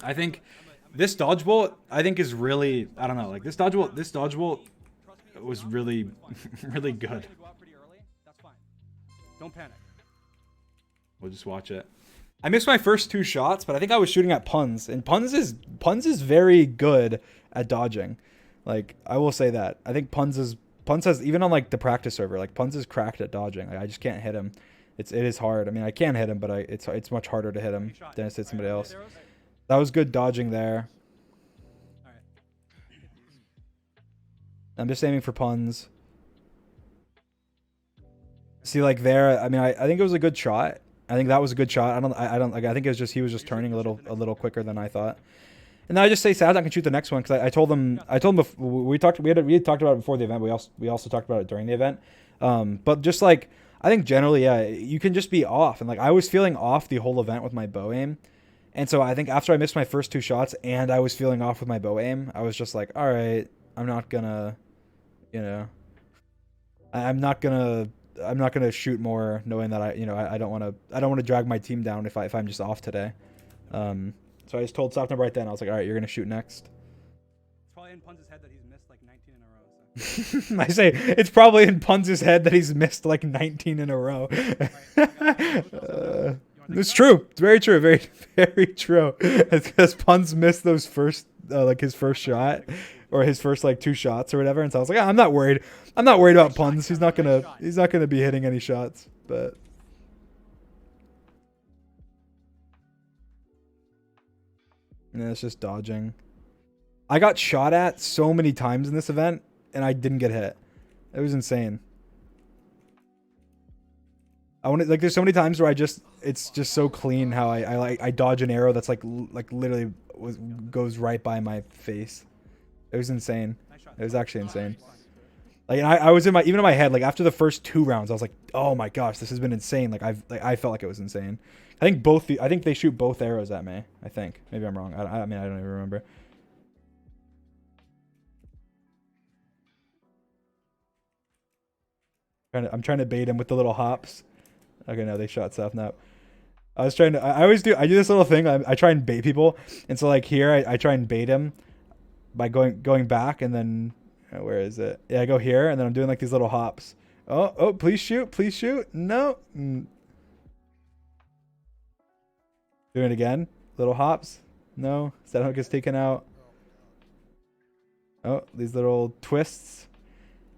I think this dodgeball, I think is really, I don't know, like this dodgeball was really, really good. Don't panic. We'll just watch it. I missed my first two shots, but I think I was shooting at puns, and puns is very good at dodging. Like I will say that. I think puns has even on like the practice server, like puns is cracked at dodging. Like, I just can't hit him. It is hard. I mean, I can hit him, but it's much harder to hit him than to hit somebody else. That was good dodging there. I'm just aiming for puns. See, like there, I mean, I think it was a good shot. I think that was a good shot. I don't like. I think it was just he was just turning a little quicker than I thought. And then I just say Sad I can shoot the next one because I told him before, we had talked about it before the event. We also talked about it during the event. But just like I think generally, yeah, you can just be off, and like I was feeling off the whole event with my bow aim. And so I think after I missed my first two shots and I was feeling off with my bow aim, I was just like, all right, I'm not gonna, you know, I'm not gonna shoot more, knowing that I don't want to drag my team down if I'm just off today. So I just told Sofner right then. I was like, all right, you're gonna shoot next. It's probably in Pun's head that he's missed like 19 in a row. So. I say it's probably in Pun's head that he's missed like 19 in a row. It's true. It's very true. Very, very true. It's because Pun's missed those first, like his first shot, or his first like two shots or whatever. And so I was like, I'm not worried. I'm not worried about Puns. He's not gonna be hitting any shots. But yeah, it's just dodging. I got shot at so many times in this event, and I didn't get hit. It was insane. I want to, like, there's so many times where it's just so clean how I dodge an arrow that's like literally goes right by my face. It was insane. It was actually insane. Like, and I was even in my head, like after the first two rounds, I was like, oh my gosh, this has been insane. Like I felt like it was insane. I think they shoot both arrows at me. I think maybe I'm wrong. I mean I don't even remember. I'm trying to bait him with the little hops. Okay, no, they shot South now. I was trying to. I do this little thing. I try and bait people, and so like here, I try and bait him by going back, and then where is it? Yeah, I go here, and then I'm doing like these little hops. Oh, please shoot, please shoot. No. Doing it again. Little hops. No. That hook gets taken out. Oh, these little twists.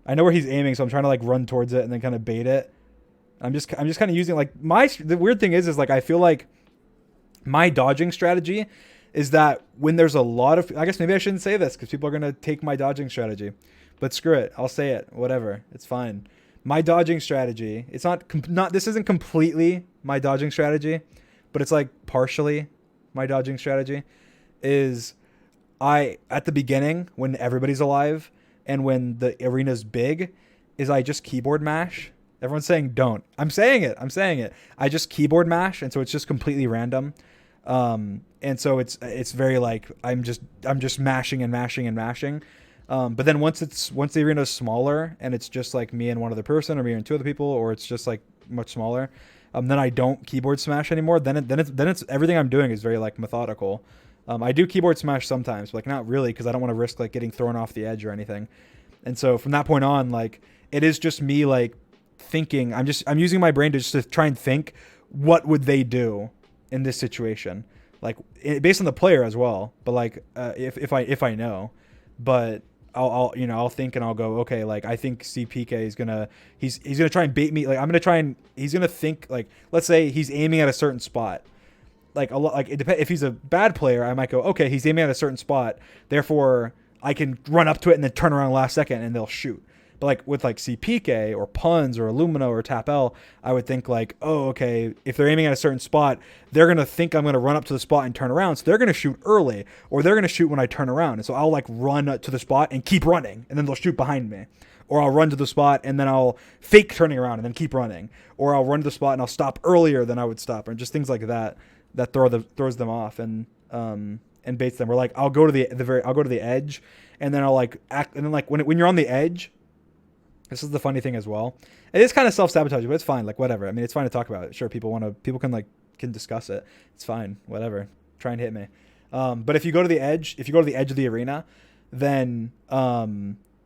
I know where he's aiming, so I'm trying to like run towards it and then kind of bait it. I'm just kind of using like the weird thing is like I feel like my dodging strategy is that when there's a lot of, I guess maybe I shouldn't say this because people are gonna take my dodging strategy, but screw it, I'll say it. Whatever, it's fine. My dodging strategy, it's not this isn't completely my dodging strategy, but it's like partially my dodging strategy. Is at the beginning when everybody's alive and when the arena's big, is I just keyboard mash. Everyone's saying don't. I'm saying it. I just keyboard mash, and so it's just completely random. And so it's very like I'm just mashing and mashing and mashing. But then once the arena's smaller and it's just like me and one other person, or me and two other people, or it's just like much smaller, then I don't keyboard smash anymore. Then it's everything I'm doing is very like methodical. I do keyboard smash sometimes, but like not really, because I don't want to risk like getting thrown off the edge or anything. And so from that point on, like it is just me like thinking. I'm using my brain to try and think what would they do in this situation, like based on the player as well. But like if I know, but I'll think and I'll go, okay, like I think CPK is he's gonna try and bait me. Like he's gonna think like, let's say he's aiming at a certain spot. Like a lot, like it depends. If he's a bad player, I might go, okay, he's aiming at a certain spot, therefore I can run up to it and then turn around last second and they'll shoot. But like with like CPK or Puns or Illumino or Tap L, I would think like, oh, okay, if they're aiming at a certain spot, they're going to think I'm going to run up to the spot and turn around. So they're going to shoot early, or they're going to shoot when I turn around. And so I'll like run to the spot and keep running, and then they'll shoot behind me. Or I'll run to the spot and then I'll fake turning around and then keep running. Or I'll run to the spot and I'll stop earlier than I would stop. Or just things like that throws them off and baits them. Or like I'll go to the edge, and then I'll like act, and then like when you're on the edge, this is the funny thing as well. It is kind of self-sabotaging, but it's fine. Like whatever. I mean, it's fine to talk about it. Sure, people can discuss it. It's fine. Whatever. Try and hit me. But if you go to the edge, if you go to the edge of the arena, then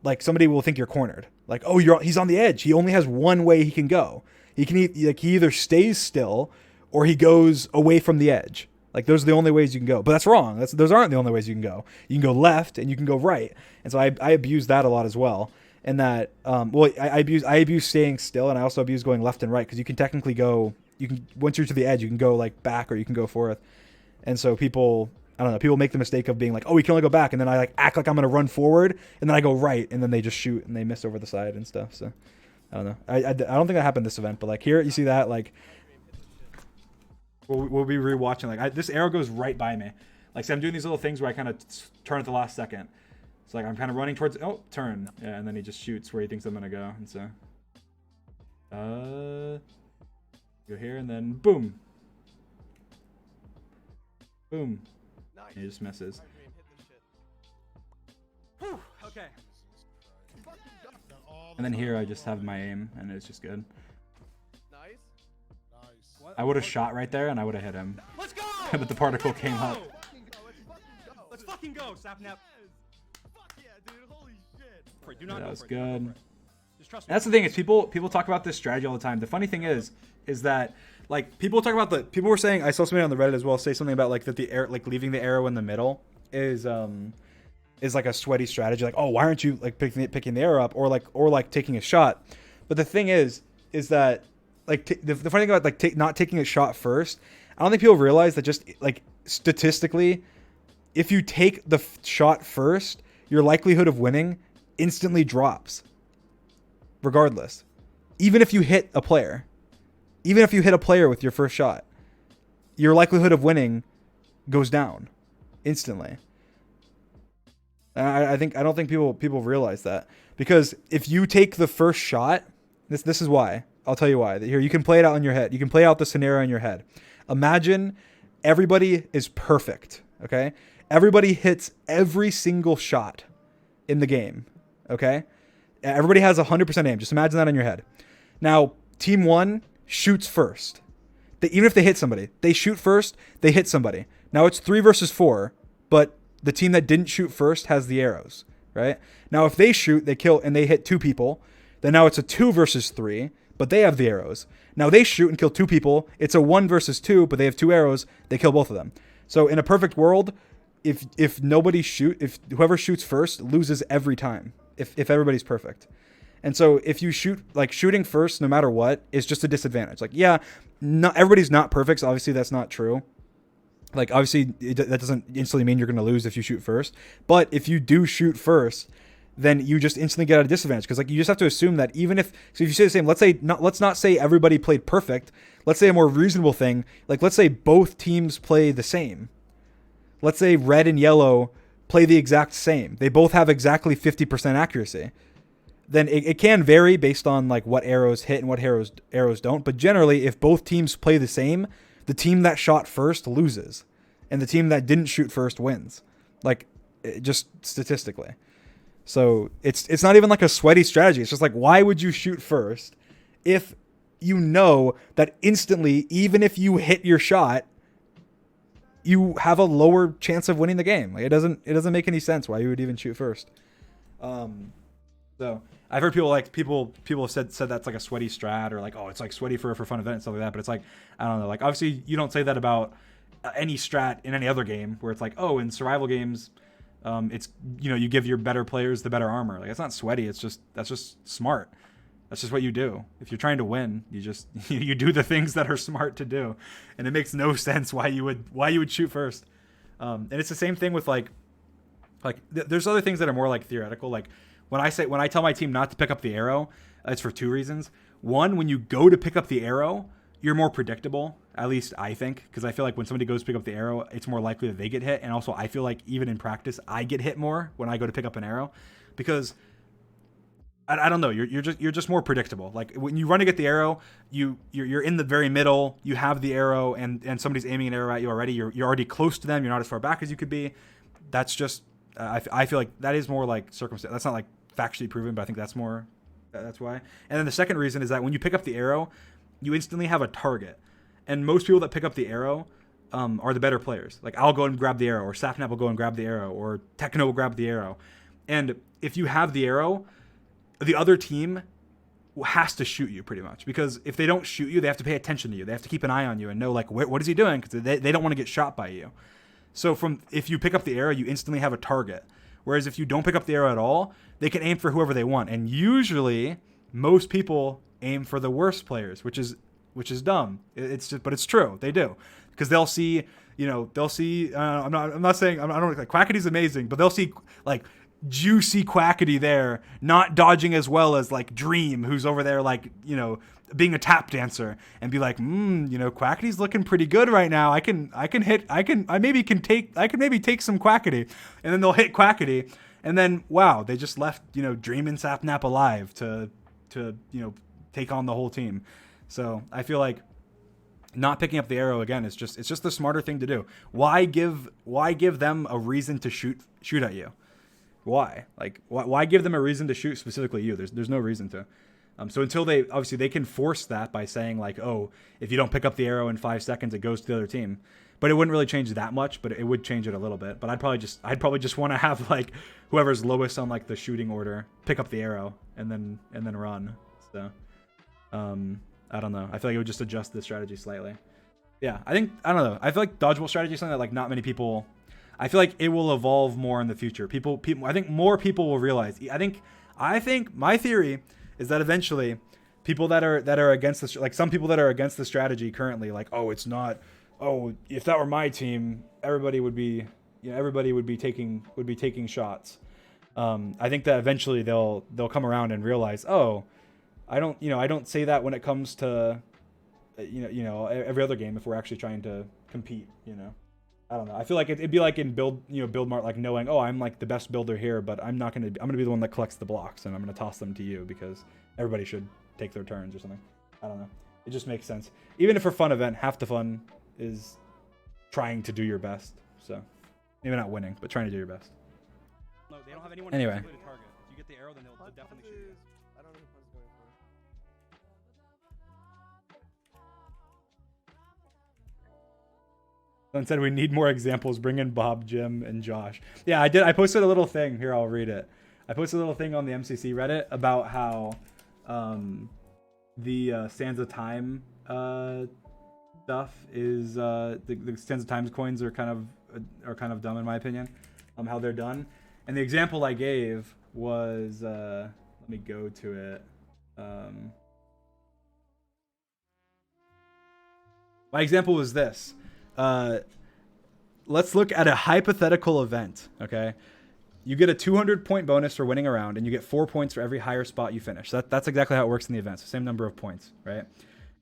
like somebody will think you're cornered. Like, oh, he's on the edge. He only has one way he can go. He either stays still or he goes away from the edge. Like those are the only ways you can go. But that's wrong. Those aren't the only ways you can go. You can go left and you can go right. And so I abuse that a lot as well. And that I abuse staying still, and I also abuse going left and right, because you can technically go. You can, once you're to the edge, you can go like back or you can go forth. And so people make the mistake of being like, oh, we can only go back, and then I like act like I'm gonna run forward, and then I go right, and then they just shoot and they miss over the side and stuff. So I don't know. I don't think that happened this event, but like here you see that like we'll be rewatching. Like this arrow goes right by me. Like, see, I'm doing these little things where I kind of turn at the last second. It's like I'm kind of running towards, turn. Yeah, and then he just shoots where he thinks I'm going to go. And so, go here and then boom. Boom. Nice. And he just misses. Whew, okay. And then here I just have my aim, and it's just good. Nice. I would have shot right there, and I would have hit him. Let's go! But the particle came up. Let's fucking go, Sapnap. Fuck yeah, dude. Holy shit. Do not That go was for it, do not go good. for it. Just trust me. That's the thing, is people talk about this strategy all the time. The funny thing is that like people were saying, I saw somebody on the Reddit as well say something about like that the air, like leaving the arrow in the middle is like a sweaty strategy. Like, oh, why aren't you like picking the arrow up, or like taking a shot? But the thing is that like the funny thing about like not taking a shot first, I don't think people realize that just like statistically, if you take the shot first, your likelihood of winning instantly drops. Regardless, even if you hit a player with your first shot, your likelihood of winning goes down instantly. And I don't think people realize that, because if you take the first shot, this is why. I'll tell you why. Here, you can play it out in your head. You can play out the scenario in your head. Imagine everybody is perfect. Okay, everybody hits every single shot in the game. Okay. Everybody has 100% aim. Just imagine that in your head. Now, team one shoots first. Even if they hit somebody, they shoot first, they hit somebody. Now it's 3 versus 4, but the team that didn't shoot first has the arrows, right? Now, if they shoot, they kill, and they hit 2 people, then now it's a 2 versus 3, but they have the arrows. Now they shoot and kill 2 people. It's a 1 versus 2, but they have 2 arrows. They kill both of them. So in a perfect world, if whoever shoots first loses every time. If everybody's perfect. And so if you shooting first, no matter what, is just a disadvantage. Like, yeah, not everybody's not perfect. So obviously that's not true. Like, obviously that doesn't instantly mean you're going to lose if you shoot first. But if you do shoot first, then you just instantly get at a disadvantage. Because like, you just have to assume that even if you say the same, let's not say everybody played perfect. Let's say a more reasonable thing. Like, let's say both teams play the same. Let's say red and yellow play the exact same. They both have exactly 50% accuracy. Then it can vary based on like what arrows hit and what arrows don't. But generally, if both teams play the same, the team that shot first loses, and the team that didn't shoot first wins. Like, just statistically. So it's not even like a sweaty strategy. It's just like, why would you shoot first if you know that instantly, even if you hit your shot, you have a lower chance of winning the game? Like, it doesn't make any sense why you would even shoot first. So I've heard people have said that's like a sweaty strat, or like, oh, it's like sweaty for a fun event and stuff like that. But it's like, I don't know. Like, obviously you don't say that about any strat in any other game, where it's like, oh, in survival games, it's, you give your better players the better armor. Like, it's not sweaty. That's just smart. That's just what you do. If you're trying to win, you just you do the things that are smart to do, and it makes no sense why you would shoot first. And it's the same thing with like there's other things that are more like theoretical. Like when I tell my team not to pick up the arrow, it's for 2 reasons. One, when you go to pick up the arrow, you're more predictable. At least I think, because I feel like when somebody goes to pick up the arrow, it's more likely that they get hit. And also, I feel like even in practice, I get hit more when I go to pick up an arrow, because I don't know. You're just more predictable. Like when you run to get the arrow, you're in the very middle. You have the arrow, and somebody's aiming an arrow at you already. You're already close to them. You're not as far back as you could be. That's just I feel like that is more like circumstance. That's not like factually proven, but I think that's more. That's why. And then the second reason is that when you pick up the arrow, you instantly have a target. And most people that pick up the arrow, are the better players. Like I'll go and grab the arrow, or Sapnap will go and grab the arrow, or Techno will grab the arrow. And if you have the arrow, the other team has to shoot you pretty much, because if they don't shoot you, they have to pay attention to you. They have to keep an eye on you and know like what is he doing, because they don't want to get shot by you. So if you pick up the arrow, you instantly have a target. Whereas if you don't pick up the arrow at all, they can aim for whoever they want. And usually most people aim for the worst players, which is dumb. It's just, but it's true. They do, because they'll see, I'm not saying, I don't like Quackity's amazing, but they'll see like juicy Quackity there, not dodging as well as like Dream, who's over there like, being a tap dancer, and be like, Quackity's looking pretty good right now. I can maybe take some Quackity, and then they'll hit Quackity, and then wow, they just left, Dream and Sapnap alive to take on the whole team. So I feel like not picking up the arrow again it's just the smarter thing to do. Why give them a reason to shoot at you? Why? Like, why give them a reason to shoot specifically you? There's no reason to. So until they can force that by saying like, oh, if you don't pick up the arrow in 5 seconds, it goes to the other team. But it wouldn't really change that much, but it would change it a little bit. But I'd probably just want to have like whoever's lowest on like the shooting order pick up the arrow and then run. So, I don't know. I feel like it would just adjust the strategy slightly. Yeah, I don't know. I feel like dodgeball strategy is something that like not many people. I feel like it will evolve more in the future. People. I think more people will realize. I think my theory is that eventually, people that are against this, like some people that are against the strategy currently, like, oh, it's not. Oh, if that were my team, everybody would be taking shots. I think that eventually they'll come around and realize, oh, I don't say that when it comes to, every other game if we're actually trying to compete. I don't know. I feel like it'd be like in build mart, like knowing, oh, I'm like the best builder here, but I'm gonna be the one that collects the blocks and I'm gonna toss them to you because everybody should take their turns or something. I don't know. It just makes sense. Even if for fun event, half the fun is trying to do your best. So maybe not winning, but trying to do your best. No, they don't have anyone Anyway. to target. If you get the arrow, then they'll definitely shoot you. I don't know who Punch is going for. Someone said we need more examples. Bring in Bob, Jim, and Josh. Yeah, I did. I posted a little thing here. I'll read it. I posted a little thing on the MCC Reddit about how the Sands of Time stuff is the Sands of Times coins are kind of dumb in my opinion. How they're done, and the example I gave was let me go to it. My example was this. Let's look at a hypothetical event, okay? You get a 200-point bonus for winning a round, and you get 4 points for every higher spot you finish. That's exactly how it works in the events, the same number of points, right?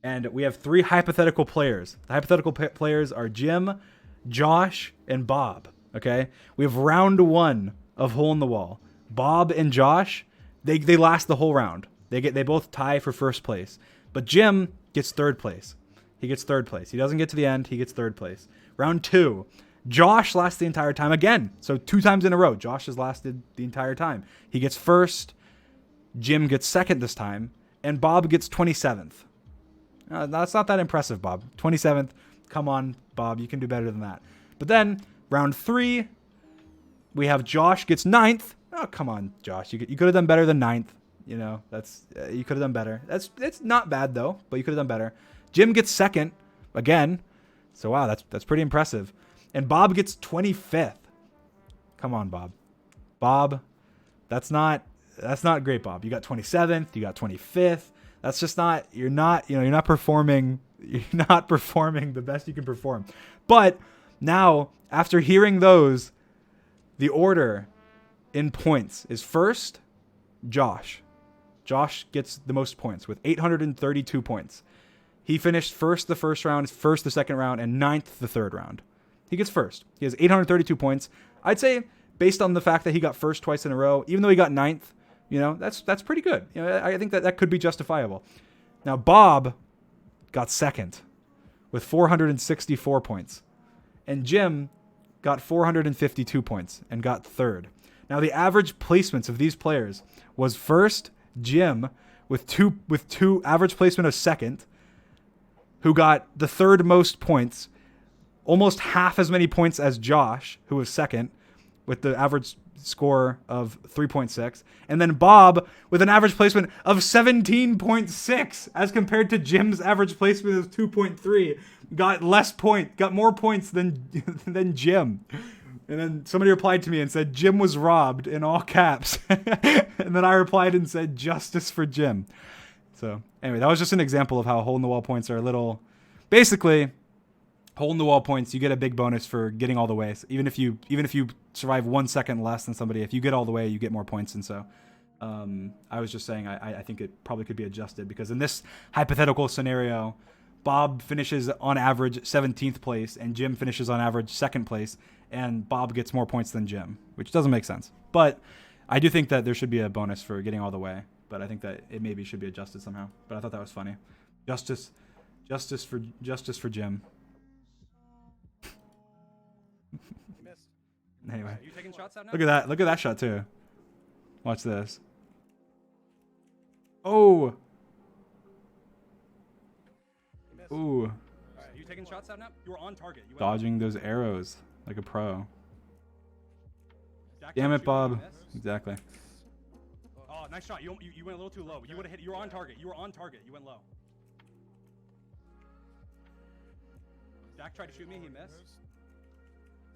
And we have 3 hypothetical players. The hypothetical players are Jim, Josh, and Bob, okay? We have round 1 of Hole in the Wall. Bob and Josh, they last the whole round. They both tie for first place. But Jim gets 3rd place. He gets 3rd place. He doesn't get to the end. He gets 3rd place. Round 2, Josh lasts the entire time again. So 2 times in a row, Josh has lasted the entire time. He gets 1st. Jim gets 2nd this time. And Bob gets 27th. That's not that impressive, Bob. 27th. Come on, Bob. You can do better than that. But then, round 3, we have Josh gets 9th. Oh, come on, Josh. You could have done better than 9th. That's you could have done better. It's not bad, though, but you could have done better. Jim gets 2nd again. So, wow, that's pretty impressive. And Bob gets 25th. Come on, Bob. Bob, that's not great, Bob. You got 27th, you got 25th. That's just not you're not performing the best you can perform. But now, after hearing those, the order in points is 1st, Josh. Josh gets the most points with 832 points. He finished 1st the first round, 1st the second round, and 9th the 3rd round. He gets 1st. He has 832 points. I'd say, based on the fact that he got 1st twice in a row, even though he got 9th, that's pretty good. I think that could be justifiable. Now, Bob got 2nd with 464 points. And Jim got 452 points and got 3rd. Now, the average placements of these players was 1st, Jim, with two average placement of 2nd, who got the 3rd most points, almost half as many points as Josh, who was second, with the average score of 3.6. And then Bob with an average placement of 17.6 as compared to Jim's average placement of 2.3. Got more points than Jim. And then somebody replied to me and said, Jim was robbed in all caps. And then I replied and said, justice for Jim. So anyway, that was just an example of how hole-in-the-wall points are a little... Basically, hole-in-the-wall points, you get a big bonus for getting all the way. So even if you survive 1 second less than somebody, if you get all the way, you get more points. And so I was just saying I think it probably could be adjusted, because in this hypothetical scenario, Bob finishes on average 17th place and Jim finishes on average 2nd place, and Bob gets more points than Jim, which doesn't make sense. But I do think that there should be a bonus for getting all the way, but I think that it maybe should be adjusted somehow. But I thought that was funny. Justice for Jim. Anyway, You taking shots out now? look at that shot too. Watch this. Oh. Ooh. Alright, you taking shots out now? You were on target. You went Dodging those arrows like a pro. Jack Damn tried it, to shoot me, Bob. he missed. Exactly. Oh, nice shot. You went a little too low. You would have hit. You were on target. You were on target. You went low. Jack tried to shoot me. He missed.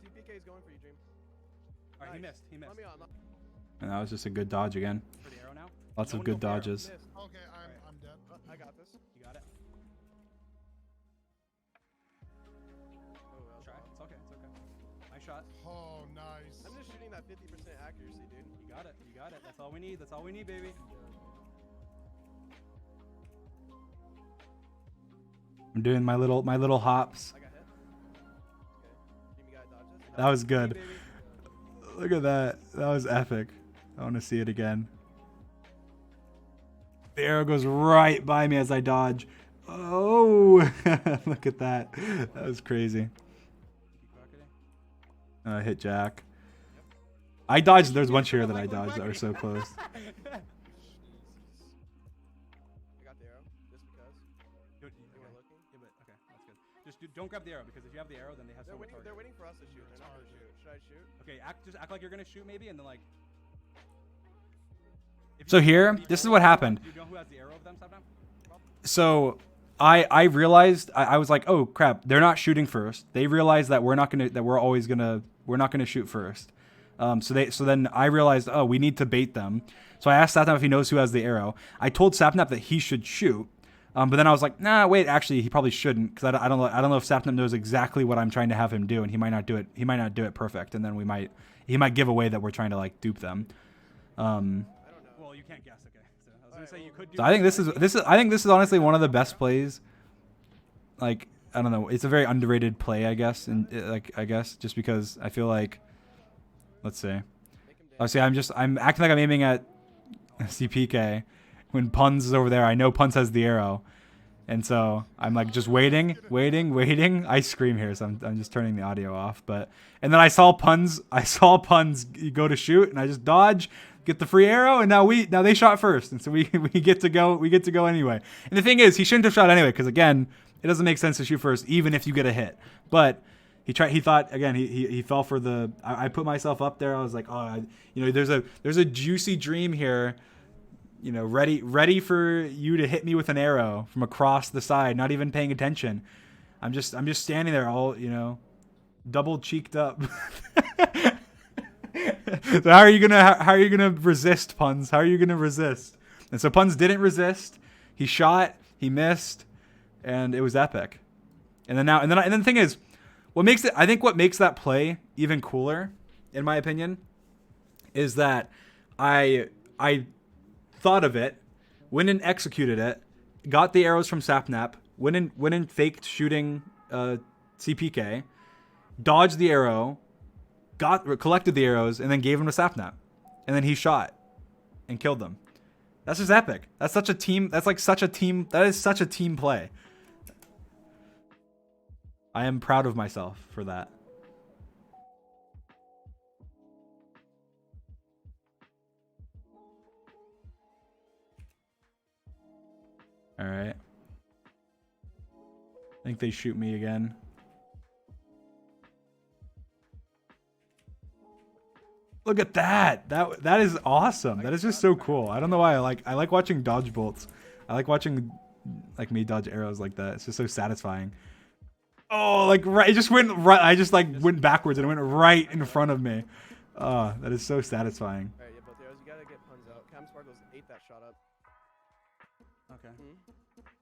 TPK is going for you, Dream. All right, he Nice. missed. He missed. Let me on. And that was just a good dodge again. For the arrow now. Lots No of one good go for arrow. dodges. Missed. Okay, I'm dead. I got this. You got it. Oh, that was Try. off. It's okay. It's okay. Nice shot. Oh, nice. I'm just shooting that 50% accuracy, dude. You got it. You got it. That's all we need. That's all we need, baby. I'm doing my little hops. I got hit. Okay. Dream, you got dodges. That was good. Baby. Look at that. That was epic. I want to see it again. The arrow goes right by me as I dodge. Oh, look at that. That was crazy. Keep rocketing. I hit Jack. I dodged. There's one here that I dodged that were so close. I got the arrow. Just because. Good. They were looking. Yeah, but okay, that's good. Just don't grab the arrow, because if you have the arrow, then they have They're so waiting. target. They're waiting for us to shoot. They're not gonna shoot. Should I shoot? Okay, just act like you're gonna shoot maybe, and then like. If So you- here, if you this is know- what happened. Do you know who has the arrow of them sometimes? So I realized I was like, oh crap, they're not shooting first. They realized that we're not gonna shoot first. So then I realized, oh, we need to bait them. So I asked Sapnap if he knows who has the arrow. I told Sapnap that he should shoot. But then I was like, nah, wait, actually he probably shouldn't, because I don't know if Sapnap knows exactly what I'm trying to have him do, and he might not do it. He might not do it perfect, and then he might give away that we're trying to like dupe them. I don't know. Well, you can't guess. Okay, so I was gonna say you could do. So I think this is honestly one of the best plays. Like, I don't know, it's a very underrated play, I guess, and I guess just because I feel like, let's see. Make him dead. Obviously, I'm acting like I'm aiming at CPK when Puns is over there. I know Puns has the arrow, and so I'm like just waiting. I scream here, so I'm just turning the audio off. And then I saw Puns go to shoot, and I just dodge, get the free arrow, and now they shot first, and so we get to go anyway. And the thing is, he shouldn't have shot anyway, because again, it doesn't make sense to shoot first, even if you get a hit. But he thought again. He fell for the. I put myself up there. I was like, oh, there's a juicy dream here. Ready for you to hit me with an arrow from across the side, not even paying attention. I'm just standing there, all double cheeked up. So how are you gonna resist, Puns? How are you gonna resist? And so Puns didn't resist. He shot. He missed. And it was epic. And then the thing is, what makes that play even cooler, in my opinion, is that I thought of it, went and executed it, got the arrows from Sapnap, went and faked shooting CPK, dodged the arrow, collected the arrows, and then gave them to Sapnap, and then he shot and killed them. That's just epic. That's such a team. That is such a team play. I am proud of myself for that. All right. I think they shoot me again. Look at that. That is awesome. That is just so cool. I don't know why I like watching dodge bolts. I like watching like me dodge arrows like that. It's just so satisfying. Oh, like right, it just went right. I just like went backwards and it went right in front of me. That is so satisfying. Alright, yeah, both arrows. You gotta get puns out. Cam Sparkles ate that shot up. Okay.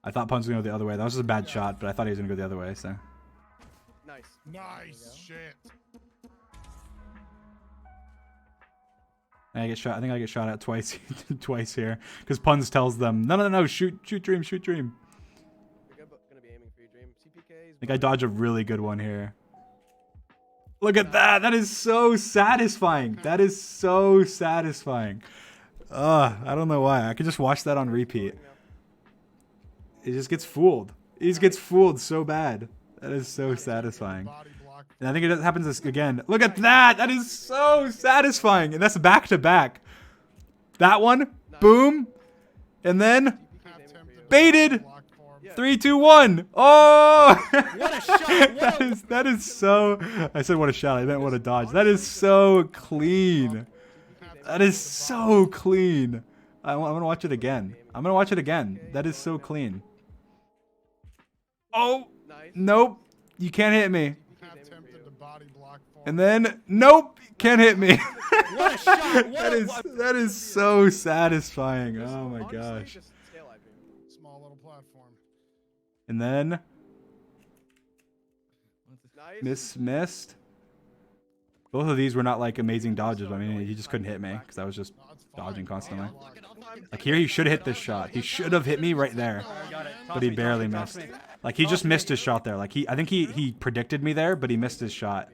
I thought Pun's gonna go the other way. That was just a bad shot, but I thought he was gonna go the other way. So Nice. Nice shit. I get shot. I think I get shot at twice, twice here, because Puns tells them, no, shoot Dream, shoot Dream. You're gonna be aiming for your Dream. CPKs. I think I dodge a really good one here. Look at that. That is so satisfying. That is so satisfying. I don't know why. I could just watch that on repeat. It just gets fooled. He just gets fooled so bad. That is so satisfying. Body block. And I think it happens this again. Look at that. That is so satisfying. And that's back to back. That one. Boom. And then Half tempted. baited. Block for him. 3, 2, 1. Oh! What a shot! that is so. I said what a shot. I meant what a dodge. That is so clean. That is so clean. I'm gonna watch it again. I'm gonna watch it again. That is so clean. Oh Nice. nope! You can't hit me. Half tempted to body block for him. And then nope, can't hit me. What a shot! that is so satisfying. Oh my Honestly, gosh. just tail life him. Small little platform. And then Nice. missed. Both of these were not like amazing dodges. I mean, he just couldn't hit me because I was just No, it's fine. dodging constantly. Block. Like here, he should have hit this shot. He should have hit me right there, Got it. but he barely missed. Like he just missed his shot there. Like I think he predicted me there, but he missed his shot.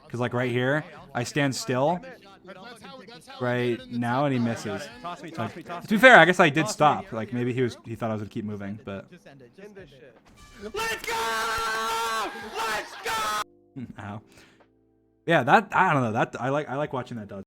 Cause like right here, I stand still That's how right now and he misses. Toss me, toss me, toss To be fair, I guess I did stop. Like maybe he thought I was gonna keep moving, but In this shit. Let's go! Let's go! ow. Yeah, that I don't know. That I like watching that dodge.